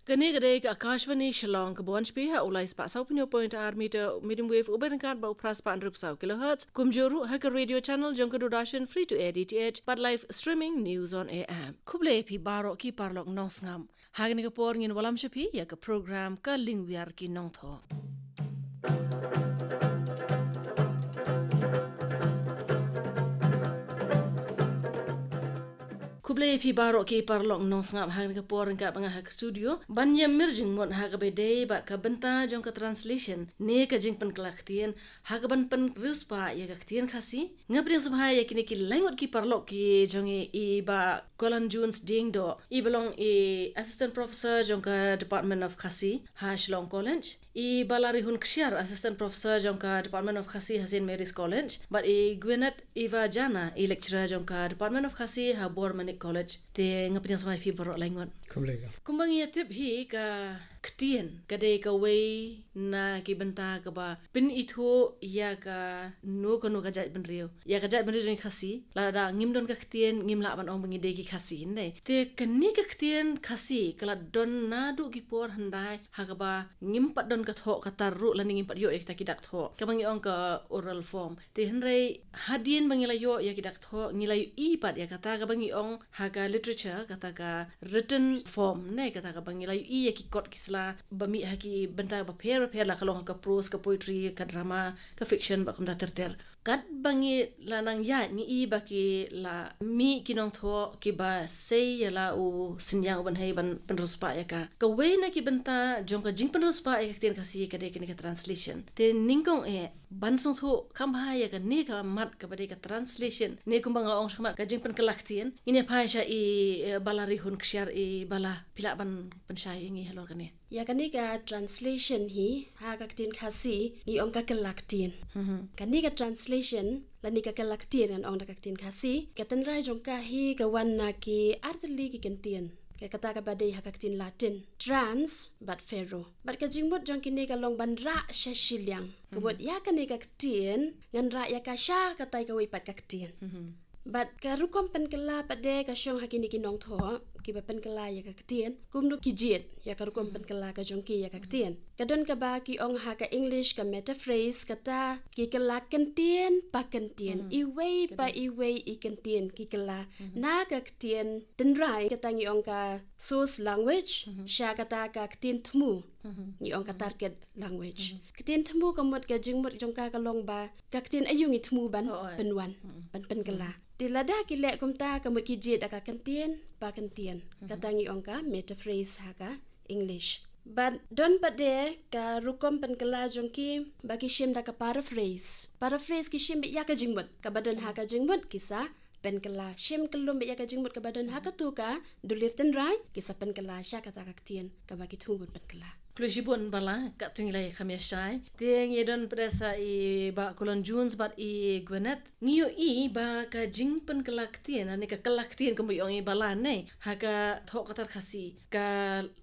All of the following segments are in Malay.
Kani kadai ka Akashvani Shillong ka Bonchpi ha ulai spa sau punyo point r meter medium wave uberangkat ba upras pa 100 kilohertz kumjuru ha ka radio channel jong ka dudashin free to air DTH but live streaming news on AM. Kuble pi baro ki parlok nosngam. Hagni ka por ngin walam shapi ya ka program ka Lyngwiar ki Nongthoh. Kuble pi baro ki parlok nong sngap hang ka por ka banga ha studio banya merjing mon ha ka bede ba Ka Bynta jong ka translation ne ka jing pan Ktien ha ka ban pynriewspah ya ka Ktien Khasi ngapring subha ya kini ki langot ki parlok ki jong i ba Kolanjunes Diengdoh I belong I assistant professor jong ka Department of Khasi ha Shillong College I Balarihun Kshiar assistant professor jong ka Department of Khasi ha St. Mary's College but I Gwyneth Iva Jana I lecturer jong ka Department of Khasi ha Bormanik College te ngapin samai fi baro langon kumbang ya tip hi ka Ktien kadai ka wei na Ka Bynta ka ba pin itho ya ka no ka jat benrio ya ka jat benrio ni Khasi la da ngim don ka Ktien ngim la ban ong bangi de ki Khasi nei te kani ka Ktien Khasi kala don na du ki por handai ha ka ba ngim pat don ka tho ka taru la ngim pat yo ek ta ki dak tho ka bangi ong ka oral form te henrei hadien bangi la yo ya ki dak tho ngilai I pat ya kata ka bangi ong ha ka literature kata ka written form nei kata ka bangi la I ya ki kot kisla bami ha ki Bynta ba pair la kalong ka prose ka poetry ka drama ka fiction ba kumda terter kat bangi la nang ya ni I ba ki la mi ki Nongthoh ki ba sei ya la u sinyang ban hai ban pynriewspah ya ka we na Ka Bynta jong ka jing pynriewspah ya ka Ktien Khasi ka de ka translation te ningkong ban song tho kam ha ya ka ne ka mat ka ba de ka translation ne kumbang ong shmat ka jing pan Ktien ini pa sha I Balarihun Kshiar I bala pila ban pensyai ngi halor kane ya kani ka translation hi ha ka Ktien Khasi ni ong ka Ktien kani ka translation la ni ka Ktien an ong ka Ktien Khasi ka tan rai jong ka hi ka wan na ki artli ki Ktien ka kata ka badai ha ka Ktien Latin trans but pharaoh but ka jingmut jong kini ka long ban ra sha shiliang kemut ya kani ka Ktien ngan ra ya ka sha ka tai ka wi pat ka Ktien but ka rukom pen kala pade ka syong hakini ki Nongthoh ki ba pen kala ya ka Ktien kumdu ki jit ya ka rukom pen kala ka jong ki ya ka Ktien ka don ka ba ki ong ha ka English ka metaphrase kata ki kala Ktien pa Ktien iway pa iway I Ktien ki kala na ka Ktien tenrai kata ngi ong ka source language sya kata ka Ktien thmu ni ong ka target language Ktien thmu kamut ka jingmut jong ka kalong ba ka Ktien ayung I thmu ban penwan ban pen kala tilada ki lek kumta kamut ki jit ka Ktien pa Ktien kata ngi ong ka metaphrase ha ka English but don pade ka rukom pen kala jong ki bagi shim da ka paraphrase ki shim ya ka jingmut ka badan ha ka jingmut kisa pen kala shim kelum ya ka jingmut ka badan ha ka tu ka dulir ten rai kisa pen kala sya kata ka Ktien ka bagi thu pen kala Klujibun bala kat tunglai khamya shai te ngedon presa I ba Kolanjunes bat I Gwyneth ngiyo I ba ka jing pen kala Ktien ane ka kala Ktien kumbu yong I bala nei ha ka tho katar Khasi ka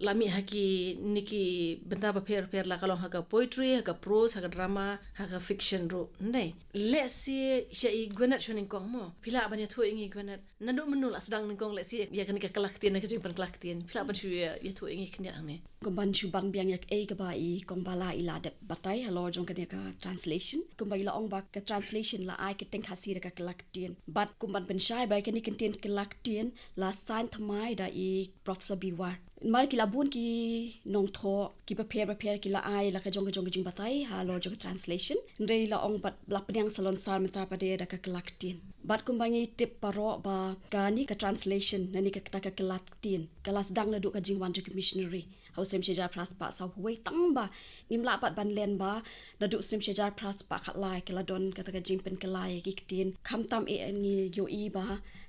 lami haki niki Bynta ba per la kalong ha ka poetry ha ka prose ha ka drama ha ka fiction ro nei let's see sha I Gwyneth shoning kong mo pila ban ya thu ingi Gwyneth nadu menul asdang ning kong let's see ya kan ka kala Ktien ka jing pen kala Ktien pila ban chu ya thu ingi knya ne kumban chuban biang yak ka ba I kombala ila de batai halor jong ka translation kumbai la ong ba ka translation la ai Ktien Khasi ka Ktien but kumban pensyai ba kani Ktien Ktien la sign thamai da I professor biwar mar ki labun ki Nongthoh ki prepare ki la ai la ka jong jing batai halor jong translation rei la ong bat la penyang salon sar meta pa de da ka Ktien but kumbangi tip paro ba kani ka translation nani ka Ktien kelas dang la du ka jingwan jong missionary house sejar praspa sau huai tang ba ngimla pat ban len ba na du sim sejar praspa khat lai kala don kata ka jing pen kelai ki Ktien kham tam ngi yo I ba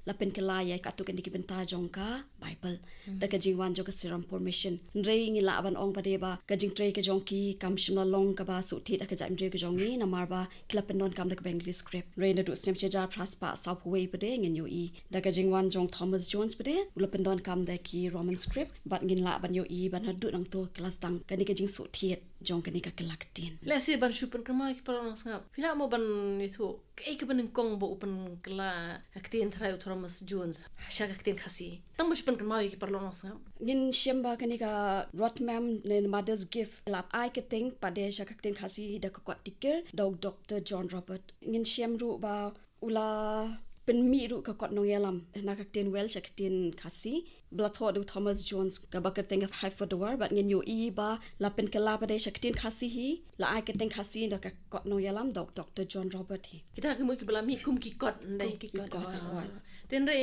la pen kelai ka tu kan ki Bynta jong ka bible ta ka jingwan jong ka serum formation rei ngi la ban ong pa de ba ka jing trei ka jong ki kam shimla long ka ba su thi da ka jam re ka jong ni na mar ba kila pen don kam da ka bengli script rei na du sim sejar praspa sau huai pa de ngi yo I da ka jingwan jong Thomas Jones pa de la pen don kam da ki Roman script but ngin la ban yo I ban du nang to class tang ka ni ka jing su thiet jong kani ka Ktien. Let's say ban syupen kerma ki parang sangap. Pila mo ban itu kay ka ban kong bo upan kala Ktien trai Thomas Jones. Sya Ktien Khasi. Tang mo syupen kerma ki parang sangap. Ngin siamba kani ka Rotmam ne mother's gift lap ai ka ting pade sya Ktien Khasi da ka kwat tikir Dr. John Robert. Ngin siam ru ba ula penmi ru ka kwat nong yalam na Ktien well sya Ktien Khasi blatho du Thomas Jones ka ba ka ting of high for the war but ngin yo I ba la pen kala pade sya Ktien Khasi hi la ai ka ting Khasi da ka kwat nong yalam Dr. John Robert hi. Kita kemo ki belami kum ki kot ndai. Ten re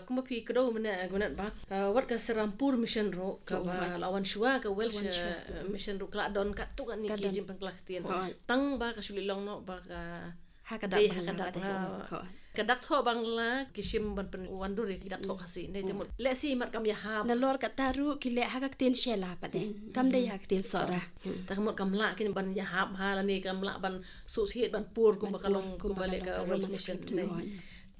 kuma pi kedo mena gunat ba wat ka serampur mission ro ka ba lawan shua ka Welsh mission ro kla don kat tu kan ni ki jim Ktien. Tang ba ka shuli long no ba ka kadak tho bangla kishim ban pen wanduri kadak tho Khasi nei temut lesi mat kam ya ha Nalor ka taru kile Ktien shela pade. Kam dei Ktien sora. ta kamot kamla kin ban ya ha la ni kamla ban su thiet ban pur kum bakalong kum bale ka Welsh mission nei.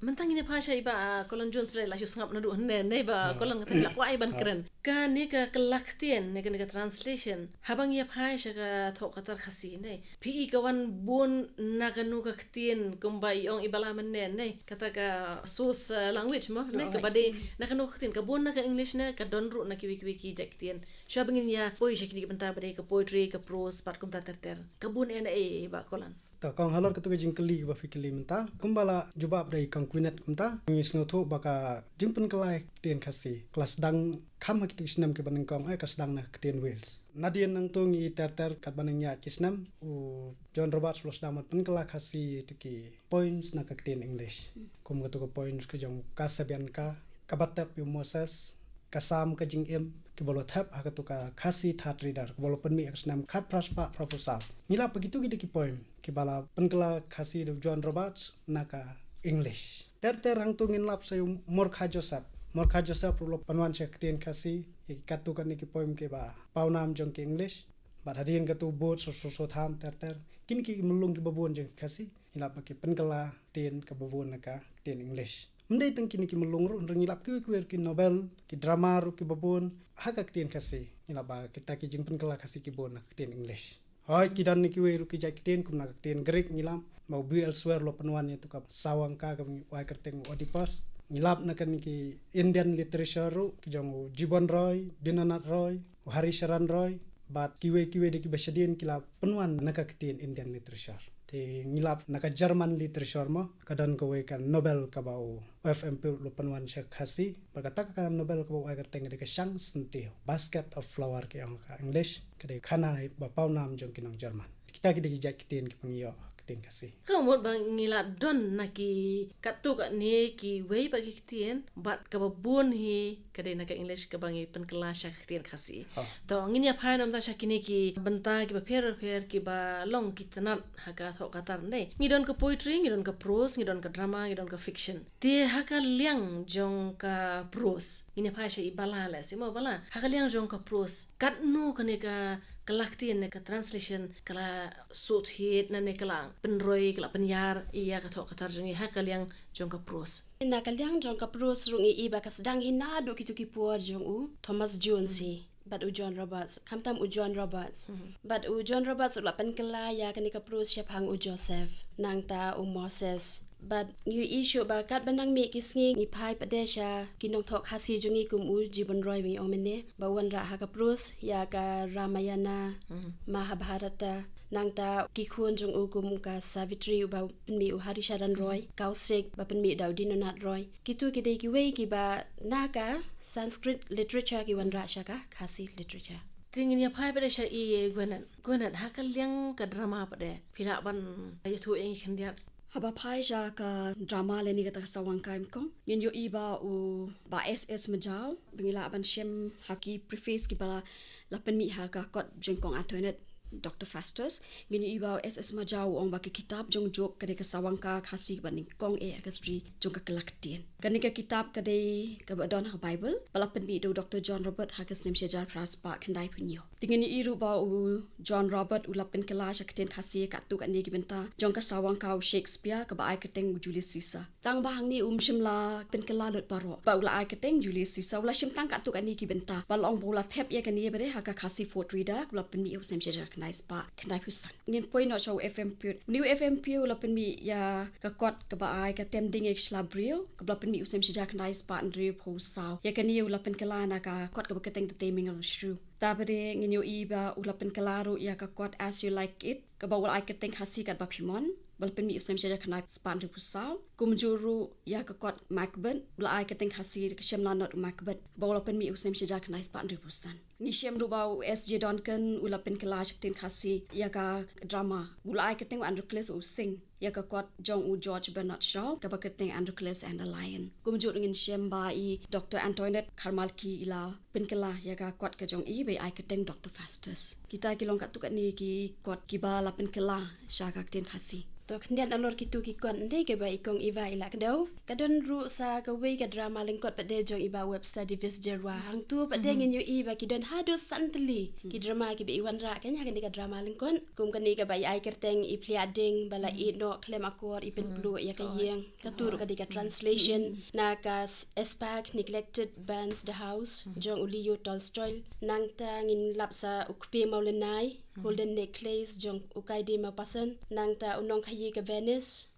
Mentang ini pasha iba Kolanjunes bre la ju sangap nadu nei ba kolan ngata la kwai ban keren ka ni ka Ktien ni ka translation habang ya pasha ka tho katar Khasi nei pi ka wan bun na ka nu ka Ktien kumbai ong ibala man nei kata ka source language mo nei ka bade na ka nu Ktien ka bun na ka English na ka don ru na ki wiki Ktien sha bangin ya poetry ki benta bade ka poetry ka prose pat kum ta ter ka bun ena ba kolan ta kong halor ketu jingkeli ba fikeli menta kumbala jubab dai Gwyneth kumta ngis ngotho baka jingpen kelai Ktien Khasi kelas dang kham kitu snam ke baneng kong kas dang na Ktien Wales nadien nang tu ngi ter kat baneng ya kisnam u John Roberts los damat pen kela Khasi tiki points na Ktien English kum ketu points ke jong kasabian ka kabatap yu Moses kasam ka jing em ke bolo thap hakatu ka Khasi that reader ke bolo penmi aksnam khat praspa proposal nila begitu gitu ki poem ke bala penkela Khasi do John Roberts naka English ter hang tu ngin lap sayu Morkha Joseph lo panwan sya Ktien Khasi katu kan ki poem ke ba paunam jong ke English bat hadin katu bot so tham ter kin ki melung ki babon jong Khasi nila ki penkela Ktien ke babon naka Ktien English mendai tang kini ki melung ru ngilap ki novel ki drama ru ki babon haka Ktien Khasi nila ba kita ki jing penkela Khasi ki bon Ktien English Hoi kidan niki we ruki Ktien kum nak Ktien Greek ngilam mau bi elsewhere lo penuan itu ka sawang ka wa kerteng Oedipus ngilap nak niki Indian literature ru ki jong Gibbon Roy Dinanath Roy Hari Sharan Roy bat kiwe de ki basadien kilap penuan nak Ktien Indian literature te ngilap nak German literature mo kadan ko we kan Nobel ka bau FMP lo penuan sya Khasi berkata ka Nobel ka bau wa kerteng de ka chance nti basket of flower ki ang ka English kade khana ba pau nam jong kinong Jerman kita ki de Ktien ki pangyo Ktien Khasi kamot bang ngila don na ki katu ka ni ki wei ba ki Ktien bat ka babun hi kade na ka English ka bangi pen kelas sya Ktien Khasi to ngin ya phai nam ta sya kini ki benta ki ba pher ki ba long ki tanat haka tho katar nei ngidon ka poetry ngidon ka prose ngidon ka drama ngidon ka fiction te haka liang jong ka prose ngin ya phai sya ibala la simo bala haka liang jong ka prose kat nu ka ni ka Ktien ne ka translation kala sut hit na ne kala penroi kala penyar iya ka tho katar jong ha kaliang jong ka prose Na kaliang jong ka pros rungi iba kas dang hinado kitu ki puar jong u Thomas Jones hi but u John Roberts kamtam u John Roberts but u John Roberts la pen kala ya kan ka pros siap hang u Joseph nang ta u Moses but you issue ba kat banang mi kisngi ni pai padesha Nongthoh Khasi jungi kum u Gibbon Roy wi omene ba wan ra ha ka pros ya ka Ramayana Mahabharata nang ta ki khun jong u kum ka Savitri ba penmi u Hari Sharan Roy Kausik ba penmi daw Dinanath Roy kitu ki dei ki wei ki ba naka Sanskrit literature ki wan ra sha ka Khasi literature tingin ya phai pada sya I Gwyneth haka liang ka drama pada pila ban ayatu eng khandiat Haba pai ja ka drama le ni kata sawang kaim kong. Yin yo iba u ba SS majau. Bingila aban shem haki preface ki bala lapan mi ha ka kot jengkong Antoinette Dr. Fastus. Yin yo iba SS majau ong baki kitab jong jok kade ka sawang ka Khasi baning kong ka Shri jong ka Ktien. Kani ka kitab kade ka badon ha Bible. Bala pen mi do Dr. John Robert ha ka snem syajar praspa kandai punyo. Tingin ni iru ba u John Robert u lapen kala Ktien Khasi ka tu kan ni Ka Bynta jong ka sawang ka Shakespeare ka ba ai keteng Julius Caesar. Tang bahang ni shimla pen kala lut paro. Ba ula ai keteng Julius Caesar ula shim tang ka tu kan ni Ka Bynta. Ba long bola thep ya kan ni bare ha ka Khasi fort reader ula pen mi u snem syajar knai spa knai pusan ngin poi no show FM pu new FM pu la pen mi ya ka kot ka ba ai ka tem ding ek slabrio ka bla pen mi usem sija knai spa ndri pho sao ya kan yu la pen kala na ka kot ka ba ka teng te teming of Shri ta ba de ngin yo iba u la pen kala ru ya ka kot as you like it ka ba wal ai ka teng khasi kat ba phimon bal pen mi usem sija knai spa ndri pho sao kum juru ya ka kot makben bla ai ka teng khasi ka shem la not makben ba wal pen mi usem sija knai spa ndri pho san ni shem ru ba SJ Donkan u la pen kala Ktien Khasi ya ka drama bula ai ka teng Androcles u sing ya ka kwat jong u George Bernard Shaw ka ba ka teng Androcles and the Lion kum jur ngin shem ba I Dr. Antoinette Karmalki ila pen kala ya ka kwat ka jong I be ai ka teng Dr. Fastus kita kilong ka tu ka ni ki kwat ki ba la pen kala sha ka Ktien Khasi to kendian alor kitu ki kon ndai ke ba ikong iwa ila kedau kadon ru sa ka wei ka drama lingkot pa de jong iba website divis jerwa hang tu pa de ngin yu iba ki don hado santli ki drama ki be iwan ra kan ya kan ka drama lingkon kum kan ni ka ba ai kerteng I pliading bala I no klem akor I penplu ya ka yeng ka tur ka di ka translation na ka SPAC neglected bands the house jong Leo Tolstoy nang ta ngin lapsa ukpe maulenai golden necklace jong ukai de ma pasan nang ta unong khayi ka Venice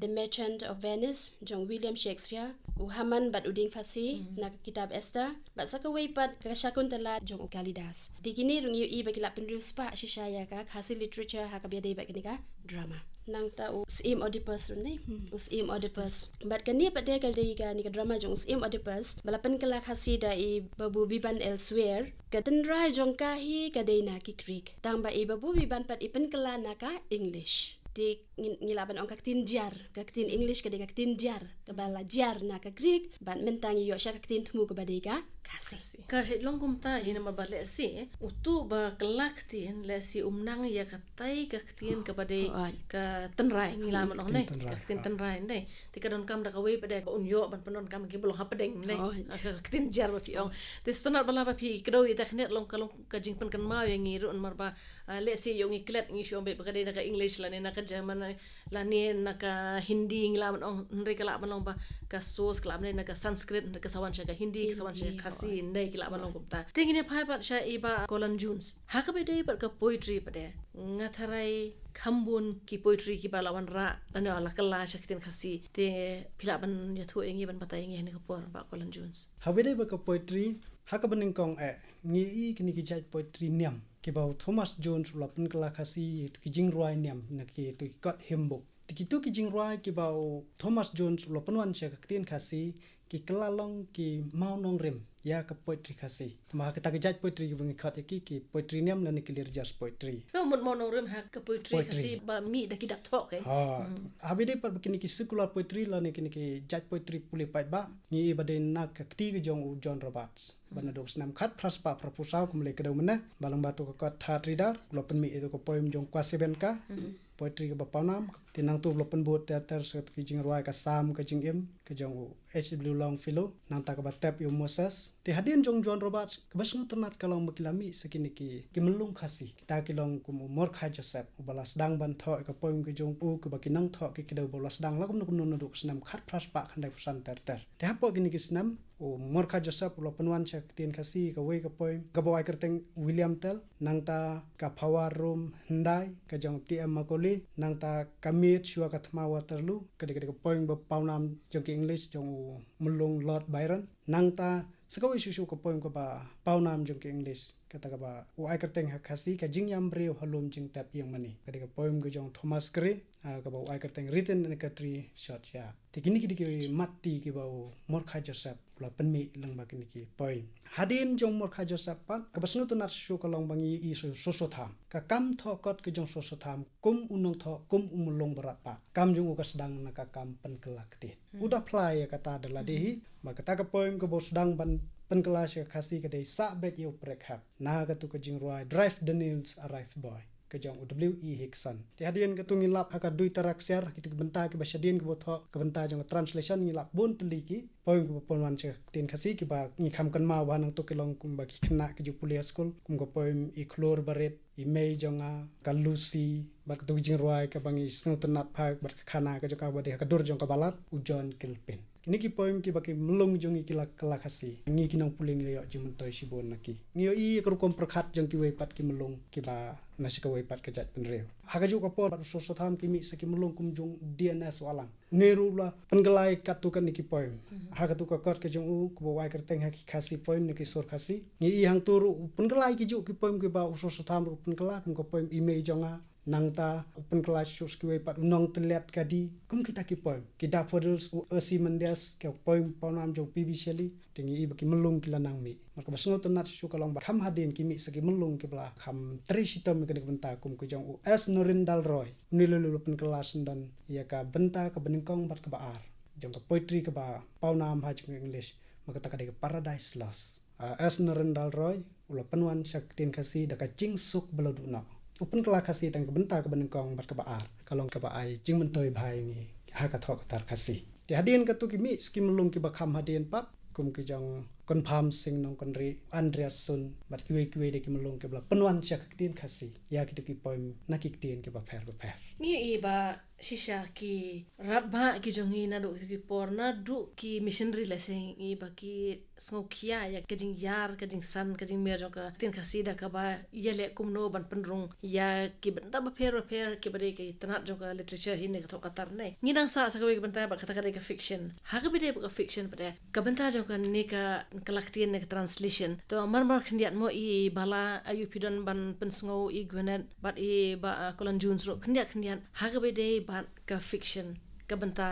The Merchant of Venice jong William Shakespeare Haman bat uding fasi na kitab Esther bat sakaway pat ka Shakuntala jong Kalidas digini rung yu I bagila pynriewspah shishaya ka Khasi literature ha ka biade ba ka drama nang ta Sim Oedipus ni Sim Oedipus bat kani pat de kal de ka ni ka drama jong Sim Oedipus balapan kala Khasi da I babu biban elsewhere ka tenra jong kahi ka de na ki Greek tang ba I babu biban pat ipen kala na ka English di ngilaban ong Ktien jar Ktien English ka de Ktien jar ka bala jar na ka Greek ban mentangi yo sha Ktien tmu ka bade ka Khasi ka long kum ta hina ma bale si utu ba kelak Ktien le si umnang ya ka tai ka Ktien ka bade ka tenrai ngila man ong ne ka Ktien tenrai ne ti ka don kam da ka we bade ka unyo ban panon kam ki belong ha pedeng ne ka Ktien jar ba pi ong ti stonat bala ba pi kdo I tak net long ka jing pen kan ma yang ngi ru mar ba le si yo ngi klet ngi shombe ba ka de na ka English la ne na ka German la ni na ka Hindi ngila man ong ndre ka la man long ba ka sos kala man na ka Sanskrit na ka sawan sha ka Hindi ka sawan sha Khasi ndai kila man long kumta tingine phai pat sha iba Kolanjunes ha ka be dei pat ka poetry pa de ngatharai khambun ki poetry ki balawan ra na la kala sha Ktien Khasi te phila ban ya thu engi ban batai ngi ne ka por ba Kolanjunes ha be dei ba ka poetry ha ka baning kong ngi I kini ki jai poetry niam ke bau Thomas Jones ulapun kala Khasi ki jing roi niam na ki tu got himbo tikitu ki jing roi ki bau Thomas Jones ulapun wan sha Ktien Khasi ki kelalong ki mau nong rem ya ka poetry Khasi tama ka jaj poetry ki bungi khat ki poetry niam na ni clear just poetry ka mun mo nong rem ha ka poetry Khasi ba mi da ki dak thok ke ha abide par kini ki secular poetry la ni kini ki jaj poetry puli pai ba ni ba de na ka ti ki jong u John Roberts bana dok snam khat praspa proposal kumle ka mana balang batu ka that reader lopen mi itu ko poem jong kwa seven ka poetry ka bapawnam tinang tu lopen buat teater set ki jing roi ka sam ka jing im ka jong HW Long Philo nang ta ka batap yu Moses ti hadin jong John Roberts ka basngu ternat kalong makilami sakini ki melung Khasi kita kilong kum mor kha Joseph balas dang ban tho ka poem ka jong pu ka bakinang tho ki kedau balas dang la kum nu duk snam khat praspa khandai pusan ter ti hapo gini ki snam mor kha Joseph lopen wan sha Ktien Khasi ka we ka poem ka bawai kerteng William Tell nang ta ka power room ndai ka jong TM Makoli nang ta kamit shua ka thma waterloo ka de ka poem ba pawnam jong ki English jong mulung Lord Byron nang ta sakawi susu ka poem ka ba pawnam jong ki English kata ka ba ai kerteng Khasi ka jing yam breu halum jing tap yang mani ka de ka poem ka jong Thomas Gray ka ba ai kerteng written in ka tree short ya tikini ki mati ki ba mor kha Joseph la penmi lang ba kini ki poem hadin jong mor kha Joseph pa ka basnu tu nat shu ka long bangi I so tham ka kam tho kot ki jong so tham kum unong tho kum umulong barat pa kam jong ka sedang na ka kam pen kelak ti udah play ya kata adalah dehi ma kata ka poem ka bo sedang ban pen kelas ya Khasi ka dei sa bet you break up na ka tu ka jing roi drive the nails arrive boy ka jong W.E. Hickson ti hadin ka tu ngilap ka dui tarak Kshiar ki tu benta ki basyadin ka botho ka benta jong translation ngilap bon teliki poem ka ponwan che Ktien Khasi ki ba ngi kham kan ma wa nang to kilong kum ba ki khna ki ju pulia school kum ko poem I chlor baret I mei jonga ka Lucy ba ka tu jing roi ka bangi snu tanat phak ba khana ka joka ba de ka dur jong ka balat u John Kilpin Kini ki poem ki baki melung jong ki kala khasi. Ngi ki nong puling le jong mentoi sibon naki. Ngi i kerukom perkhat jong ki wepat ki melung ki ba nasi ka wepat ka jat penreu. Hagaju ka por so tham ki mi saki melung kum jong DNS walang. Neru la pengelai katukan niki poem. Hagatu ka kot ke jong u ko wai kerteng haki khasi poem niki sor khasi. Ngi i hang turu pengelai ki ju ki poem ki ba so tham ru pengela kum ko poem email jonga nangta open class shows ki wepat unong telet kadi kum kita ki poem ki daffodils u asi mendes ke poem ponam jong PB Shelley tingi i baki melung ki lanang mi maka basngo tenat su kalong ba kham hadin ki mi sagi melung ki bla kham trisitom ki benta kum ku jong u es norindal roy nilulu open class dan ya ka benta ka beningkong bat ka baar jong ka poetry ka ba paunam ha jong English maka takade ka paradise lost es norindal roy ula penuan Ktien Khasi da ka jingsuk beloduna Upun kelak khasi tang kebenta ke benengkong bat ke baar kalong ke baai jing mentoi bhai ni ha ka thok tar khasi ti hadin ka tu ki mi skim lung ki bakham hadin pat kum ki jong confirm sing nong konri Andreas sun bat ki we de ki melung ke bla penuan Ktien Khasi ya ki tu ki poem na ki ktien ki ba pher Ni i ba shisha ki ratba ki jongi na do ki porna du ki missionary leseng i ba ki sngokia ya kajing yar kajing san kajing mer jong Ktien Khasi da ka ba yele kum no ban penrung ya ki benta ba pher ki ba de ki tanat jong literature hin ne ka katar ne ni nang sa ka we ki benta ba kata ka de ka fiction ha ka be de ka fiction ba ka benta jong ne ka Ktien ne translation to mar khndiat mo i bala ayu pidon ban pensngo i Gwyneth bat i ba Kolanjunes ro khndiat ha ka be de ban ka fiction ka benta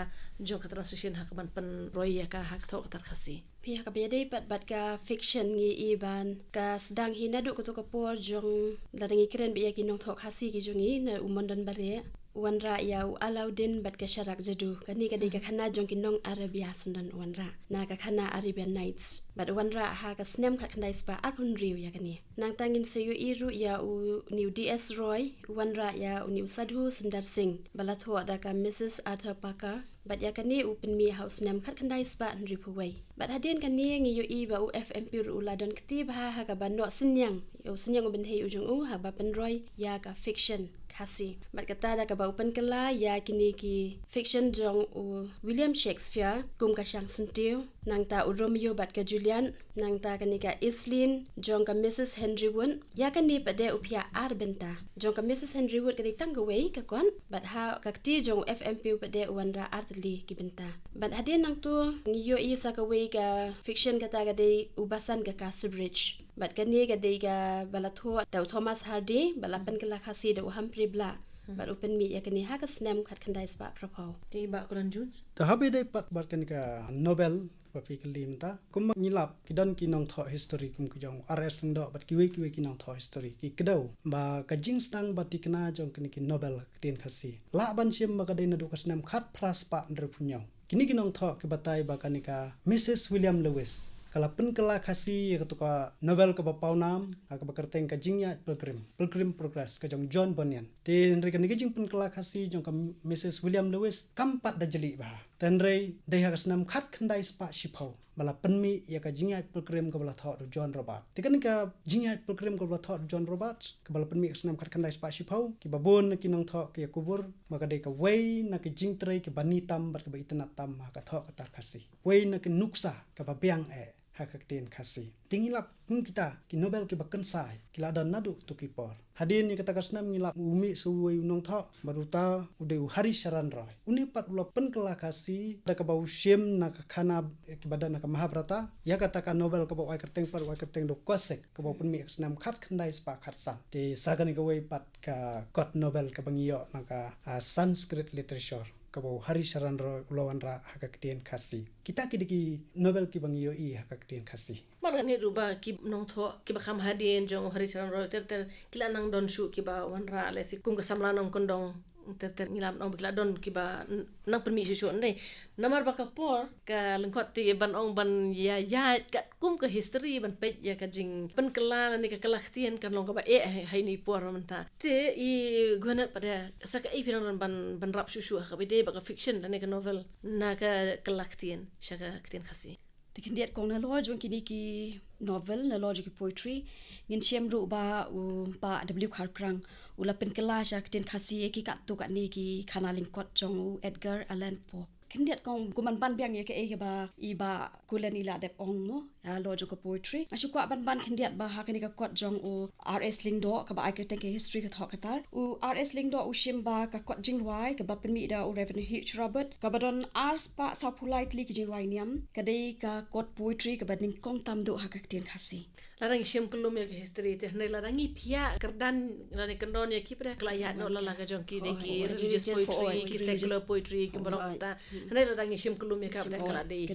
jong ka translation ha ka ban pen roy ka ha ka tar khasi Pihak ka bede bat ka fiction ngi iban ka sedang hina du ko por jong dadangi keren bi ki Nongthoh Khasi ki jongi na umondan bare wanra ya Alauddin bat ka syarak jadu kani ka de ka khana jong ki nong Arabia sendan wanra na ka khana Arabian Nights bat wanra ha ka snem khat khandai spa arpun riu ya kani nang tangin seyu iru ya u new DS Roy wanra ya u new Sadhu Sundar Singh balatho da ka Mrs. Arthur Parker bat ya kani u penmi house nem khat khandai spa nri puwai bat hadin kani ngi yu i ba u FMP ru ladon kti ba ha ka banno senyang u ben hei ujung u ha ba penroy ya ka fiction Khasi bat kata da ka ba upan kala ya kini ki fiction jong u William Shakespeare kum ka syang sentiu nang ta u Romeo bat ka Julian nang ta kani ka Islin jong ka Mrs. Henry Wood ya kani pade upia Ka Bynta jong ka Mrs. Henry Wood kani tanggaway ka kon bat ha ka kti jong FMP pade wanra artli ki Bynta bat hadin nang tu ngiyo isa ka way ka fiction kata ka de ubasan ka Bridge bat kani ka de ka balatho da Thomas Hardy balapan kala Khasi da Humphrey Bla bat open mi ya kani ha ka snem khat khandai spa propau ti ba Kolanjunes ta habe dai pat bat kan ka Nobel papi kelim ta kum ngilap kidan ki Nongthoh history kum ki jong RS Diengdoh bat ki we ki Nongthoh history ki kedau ba ka jing stang bat tikna jong kini ki Nobel Ktien Khasi la ban sim ba ka dai na do ka snem khat pras pa ndre punyau kini ki Nongthoh ki batai ba kanika Mrs. William Lewis kala pen kala Khasi ka ka Nobel ka pau nam ka ba kerteng ka jingya pilgrim progress ka jong John Bunyan tin re ka ni jing pen kala Khasi jong ka Mrs. William Lewis kampat da jeli ba ten re dei ha snam khat khandai spa shipau bala penmi ya ka jingya pilgrim ka bala thot John Robert tikan ka jingya pilgrim ka bala thot John Robert ka bala penmi snam khat khandai spa shipau ki babon ki Nongthoh ki kubur maka dei ka wei na ki jing tre ki banitam bat ka ba itna tam ka thok ka tar Khasi wei na ki nuksa ka ba biang Ktien Khasi tingilap kita ki Nobel ki bakan sai kila dan nadu tu ki por hadin ni kata kasnam ngilap umi suwe Nongthoh baruta ude hari sharan roy uni pat ula pen kala Khasi da ka bau shem na ka khana ki badan na ka Mahabharata ya kata ka Nobel ka bau kerteng par wa kerteng do kwasek ka bau pen mi kasnam khat khandai spa khat san te sagan ka we pat ka got Nobel ka bangiyo na ka Sanskrit literature kabau hari sharan ro ulawan ra Ktien Khasi kita ki Nobel ki bangiyo i Ktien Khasi man ni ruba ki Nongthoh ki ba kham hadin jong hari sharan ro ter kila nang don shu ki ba wanra le si kum ka samla nong kondong ter ngilam nong kila don ki ba nang permi shu ndai namar ba ka por ka lengkot ti ban ong ban ya kat kum ka history ban pej ya ka jing pen kala ni ka kala Ktien kan long ka ba hai ni por menta te i Gwyneth pada saka i pinang ban rap shu ka bede ba ka fiction dan ka novel na ka kala Ktien shaka Ktien Khasi Tikendiat kong na lo jong kini ki novel na lo ki poetry ngin siem ru ba u ba W Kharkrang ula pen kala Ktien Khasi ki kat tu kat ni ki khana lingkot jong u Edgar Allan Poe kendiat kong kuman ban biang ya ke ba iba kulen ila dep ong mo lo jong ko poetry asu kwa ban kendiat ba ha kani ka kot jong u RS Lyngdoh ka ba ai ke teng ke history ka thok katar u RS Lyngdoh u shim ba ka kot jingwai ka ba penmi da u revenue huge robert ka ba don ars pa sa politely ki jingwai niam ka dei ka kot poetry ka ba ning kong tam do ha ka Ktien Khasi Larang shim kelum ya ke history teh ne larangi pia kerdan lani kendon ya kipre kelayat no lala ka jong ki de ki religious poetry ki secular poetry ki barok ta ne larangi shim kelum ya ka ben kala de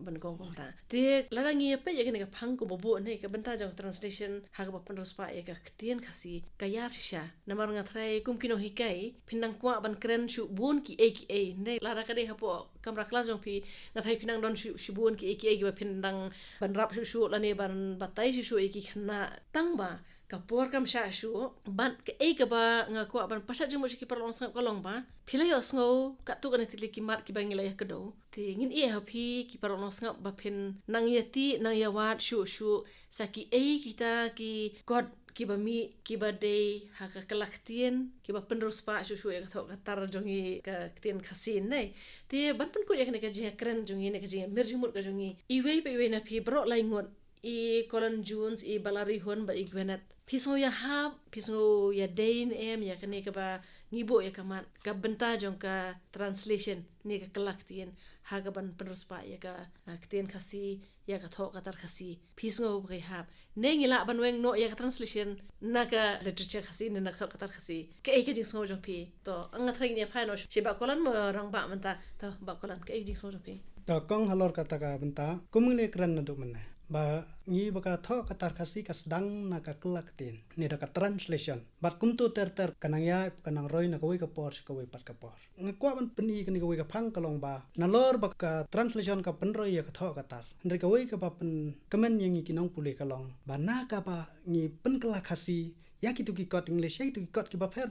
ben kong ta te larangi apa ya ke phang ko bobo ne ka benta jong translation ha ka pynriewspah ya ka Ktien Khasi ka yar sha namar ngatrai kum kino hikai pinang kwa ban kren shu bun ki aka ne lara ka de hapo kamra kelas jong pi ngathai pinang don shu bun ki aka ki ba pinang ban rap shu lani ban tai shu iki khna tangba kapor kam sha shu ban ke ba ngaku ban pasat jumo ki perlong sang kolong ba philai osngo ka tu kan tili ki mat ki bangila ya kedo ti ngin e hapi ki perlong sang ba phin nang yati nang yawat shu saki kita ki god ki ba mi ki ba dei ha ka Ktien ki ba pynriewspah shu ya ka tar jongi ka Ktien Khasi nei ti ban pun ko ya ka jing kren jongi ne ka jing mirjumut ka jongi iwei pe iwei na phi bro lai ngot I Kolanjunes I Balarihun ba I Gwyneth pisngo ya hab pisngo ya dain ya kene ka ba ngibo ya kamat ka benta jong ka translation ni ka Ktien ha ka ban pynriewspah ya ka Ktien Khasi ya ka thok katar Khasi pisngo ba hab ne ngila ban weng no ya ka translation na ka literature Khasi ne na thok katar Khasi ka jing sngo jong pi to anga thring ne phano she ba kolan mo rang ba menta to ba kolan ka jing sngo jong pi to kong halor kata ka benta kumule kran na do mana ba ngi baka tho katar Khasi ka sedang na ka Ktien ni da ka translation bat kum tu ter kanang ya kanang roi na ko ka por ka we pat ka por ngakwa ban peni kani ko we ka phang kalong ba na lor ba ka translation ka penroi ya ka tho katar ndri ka we ka ba pen kamen yang ki Nongpluh kalong ba na ka ba ngi pen kala Khasi ya kitu ki kot English ya kitu ki kot ki ba pher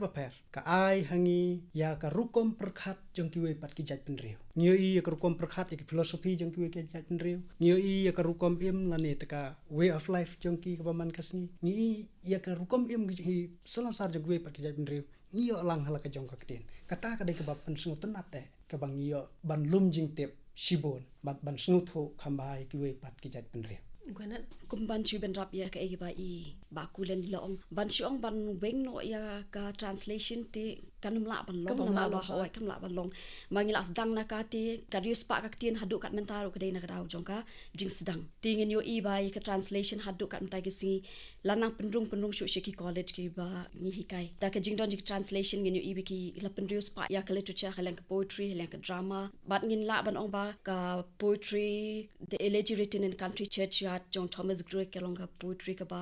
ka ai hangi ya ka rukom perkhat jong ki we pat ki jat penriu nyo I ka rukom perkhat ki philosophy jong ki we ki jat penriu nyo I ka rukom im lani ka way of life jong ki ba man kasni ni ya ka rukom im ki selasar jong we pat ki jat penriu ni yo lang hala ka jong ka Ktien kata ka de ka ba pen sngu tenate ka bang yo ban lum jing tep shibon ban sngu tho khambai ki we pat ki jat penriu Gwyneth kumban chu ben rap ya ka ba I ba kulen dilong ban chu ban weng no ya ka translation ti kanum la ban long na lo hoi kam la ban long mangila sedang na ka ti pynriewspah ka Ktien hadu kat mentaro ka dei na ka daw jong ka jing sedang ti ngin yo I ba ka translation hadu kat mentai ki si lanang penrung shu ki college ki ba ngi hikai ta ka jing don jing translation ngin yo I bi ki la pynriewspah ya ka literature ka lang ka poetry lang ka drama bat ngin la ban ong ba ka poetry the elegy written in country churchyard jong Thomas Greg ka long ka poetry ka ba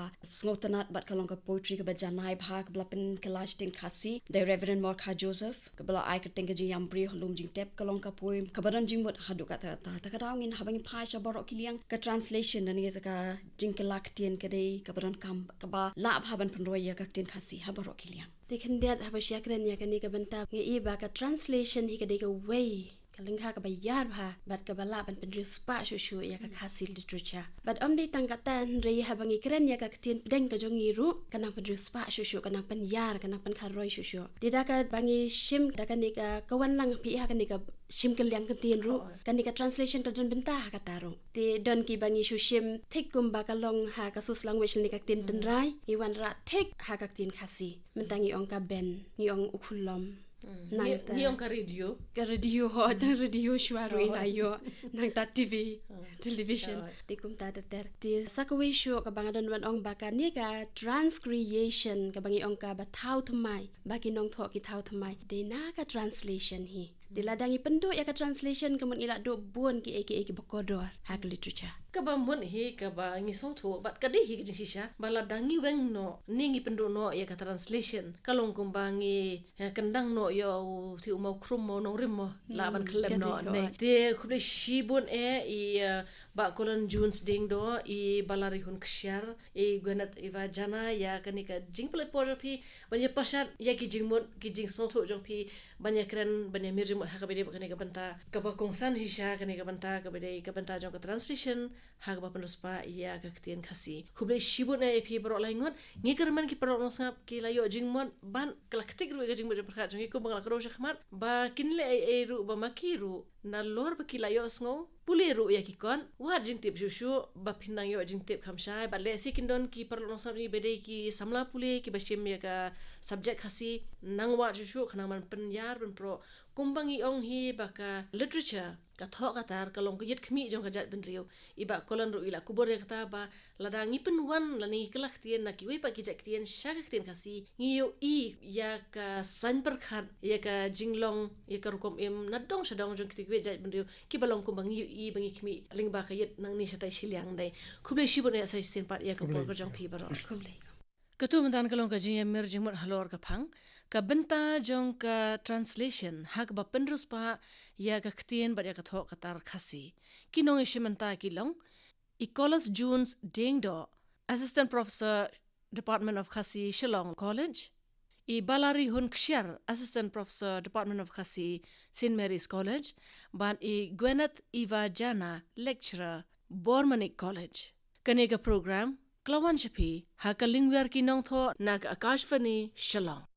ngotanat bat ka long ka poetry ka ba Jana bha ka bla pen Ktien Khasi the Reverend Ka Joseph ka bla ai ka teng ka jing yambri holum jing tep ka long ka poem ka baran jing mot hadu ka ta ka daw ngin habang phai sha borok kiliang ka translation ani ka jing ka Ktien ka dei ka baran kam ka ba la bhaban penroi ya ka Ktien Khasi ha borok kiliang Tikendiat habasya kren ya kani ka benta ngi iba ka translation hi ka de ka way kalengha ka bayar bha bat ka bala ban pynriewspah shu ya ka Khasi literature bat omdi tangkatan rei habangi kren ya ka Ktien deng ka jongi ru kanang pynriewspah shu kanang penyar kanang penkharoi shu tidak ka bangi shim da kani ka kawan lang pi ha kani ka shim kaliang Ktien ru kani ka translation ka don benta ka taru ti don ki bangi shu shim thik kum ba ka long ha ka sus language ni ka Ktien tenrai I wan ra thik ha ka Ktien Khasi mentangi ong ka ben ni ong ukhulom ni ong ka radio ho ta radio shwaru ilayo nang ta TV television ti kum ta ter ti sakwe shu ka bangadon wan ong baka ni ka transcreation ka bangi ong ka ba thau thamai baki Nongthoh ki thau thamai de na ka translation hi diladangi pendu ya ka translation kemun ila do buon ki aka bakodor ha ka literature ka ba mun hi ka ba ngi so tho bat ka de hi jing shisha bala dangi weng no ningi pendu no ya ka translation kalong kum bangi kendang no yo ti umau krum mo no rim mo la ban klem no nei de khule shibun I ba Kolanjunes Diengdoh I Balarihun Kshiar Gwyneth iwa Jana ya kani ka jing pele por pi banya pasat ya ki jing mon ki jing so tho jong pi banya kren banya mir jeng ha ka bede kane ka banta ka ba kongsan hisha kane ka banta ka benta jong ka translation ha ka ba pynriewspah ya ka Ktien Khasi khuble shibut na epi bro laingot ngi kerman ki pro ngap ki layo jing mon ban klaktik ru ka jing mo perkhat jong ko bang lakro khmat ba kinle ai ru ba makiru na lor ba ki layo sngo pule ru ya ki kon wa jing tip shushu ba phinang yo jing tip khamshai ba le sikindon ki pro ngap ni bede ki samla pule ki bashim ya ka subject khasi nangwa shushu khana man penyar ben pro kumbangi ong hi baka literature ka thok katar ka long yet khmi jong ka jat ben riu iba kolan ru ila kubor ya kata ba ladangi penwan lani kelak tien na ki we pa ki jak tien shak Ktien Khasi ngi yo I ya ka san perkhat ya ka jinglong ya ka rukom em na dong shadong jong ki we jat ben riu ki balong kumbangi yo I bangi khmi ling ba ka yet nang ni shatai shiliang dai khuble shibun ya sai sen pat ya ka por ka jong phi baro Kumle. Katu mentan kalong ka jing mer jing mot halor ka phang Ka Bynta jong ka translation hak ba pynriewspah ya ka Ktien ba ya ka thok katar Khasi kinong ishimanta kilong Kolanjunes Diengdoh Assistant Professor Department of Khasi Shillong College Balarihun Kshiar Assistant Professor Department of Khasi St. Mary's College ban Gwyneth Jana Lecturer Bormanic College kaneka program Klawan Shapi haka Lyngwiar ki Nongthoh nak Akashvani Shillong